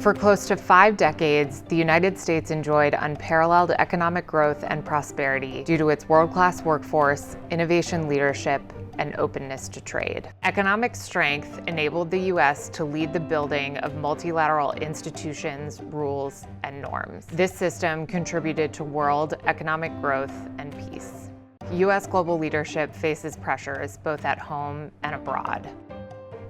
For close to 5 decades, the United States enjoyed unparalleled economic growth and prosperity due to its world-class workforce, innovation leadership, and openness to trade. Economic strength enabled the U.S. to lead the building of multilateral institutions, rules, and norms. This system contributed to world economic growth and peace. U.S. global leadership faces pressures both at home and abroad.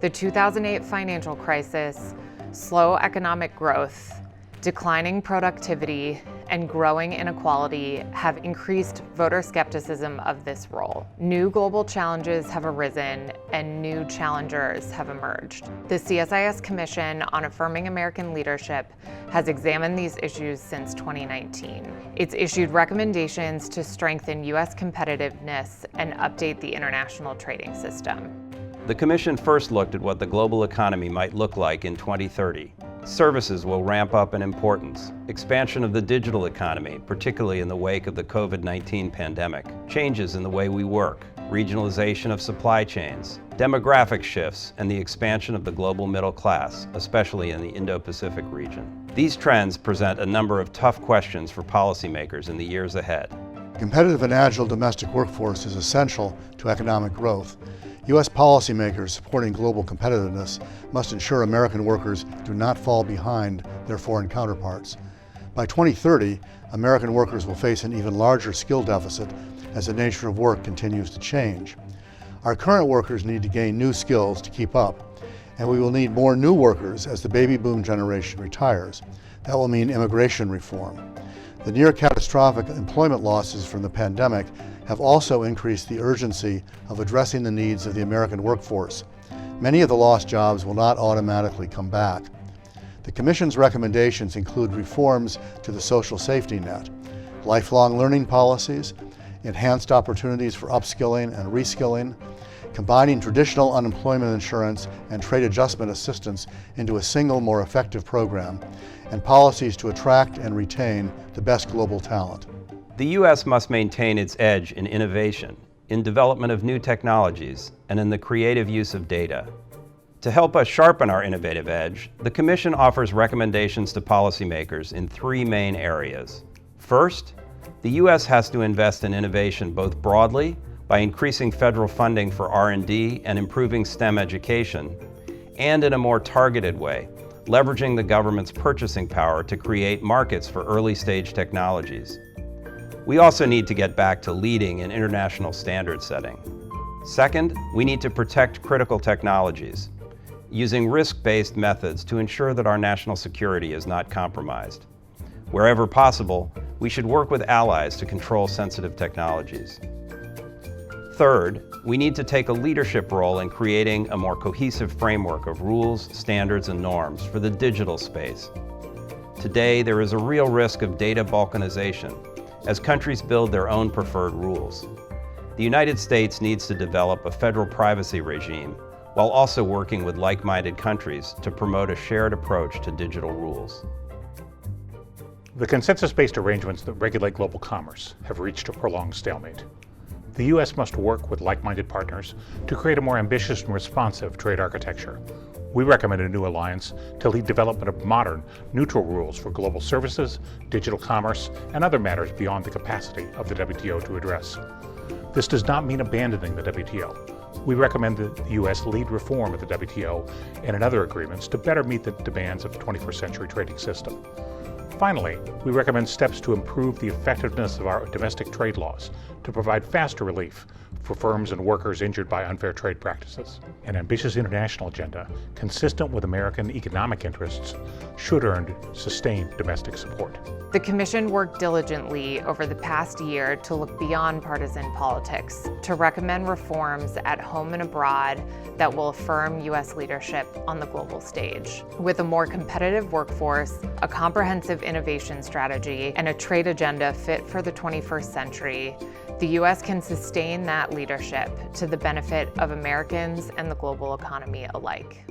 The 2008 financial crisis, slow economic growth, declining productivity, and growing inequality have increased voter skepticism of this role. New global challenges have arisen and new challengers have emerged. The CSIS Commission on Affirming American Leadership has examined these issues since 2019. It's issued recommendations to strengthen U.S. competitiveness and update the international trading system. The Commission first looked at what the global economy might look like in 2030. Services will ramp up in importance. Expansion of the digital economy, particularly in the wake of the COVID-19 pandemic. Changes in the way we work. Regionalization of supply chains. Demographic shifts and the expansion of the global middle class, especially in the Indo-Pacific region. These trends present a number of tough questions for policymakers in the years ahead. A competitive and agile domestic workforce is essential to economic growth. U.S. policymakers supporting global competitiveness must ensure American workers do not fall behind their foreign counterparts. By 2030, American workers will face an even larger skill deficit as the nature of work continues to change. Our current workers need to gain new skills to keep up, and we will need more new workers as the baby boom generation retires. That will mean immigration reform. The near catastrophic employment losses from the pandemic have also increased the urgency of addressing the needs of the American workforce. Many of the lost jobs will not automatically come back. The Commission's recommendations include reforms to the social safety net, lifelong learning policies, enhanced opportunities for upskilling and reskilling, combining traditional unemployment insurance and trade adjustment assistance into a single, more effective program, and policies to attract and retain the best global talent. The U.S. must maintain its edge in innovation, in development of new technologies, and in the creative use of data. To help us sharpen our innovative edge, the Commission offers recommendations to policymakers in 3 main areas. First, the U.S. has to invest in innovation both broadly, by increasing federal funding for R&D and improving STEM education, and in a more targeted way, leveraging the government's purchasing power to create markets for early-stage technologies. We also need to get back to leading in international standard setting. Second, we need to protect critical technologies, using risk-based methods to ensure that our national security is not compromised. Wherever possible, we should work with allies to control sensitive technologies. Third, we need to take a leadership role in creating a more cohesive framework of rules, standards, and norms for the digital space. Today, there is a real risk of data balkanization as countries build their own preferred rules. The United States needs to develop a federal privacy regime while also working with like-minded countries to promote a shared approach to digital rules. The consensus-based arrangements that regulate global commerce have reached a prolonged stalemate. The U.S. must work with like-minded partners to create a more ambitious and responsive trade architecture. We recommend a new alliance to lead development of modern, neutral rules for global services, digital commerce, and other matters beyond the capacity of the WTO to address. This does not mean abandoning the WTO. We recommend that the U.S. lead reform of the WTO and in other agreements to better meet the demands of the 21st century trading system. Finally, we recommend steps to improve the effectiveness of our domestic trade laws to provide faster relief for firms and workers injured by unfair trade practices. An ambitious international agenda, consistent with American economic interests, should earn sustained domestic support. The Commission worked diligently over the past year to look beyond partisan politics, to recommend reforms at home and abroad that will affirm U.S. leadership on the global stage. With a more competitive workforce, a comprehensive innovation strategy, and a trade agenda fit for the 21st century, the U.S. can sustain that leadership to the benefit of Americans and the global economy alike.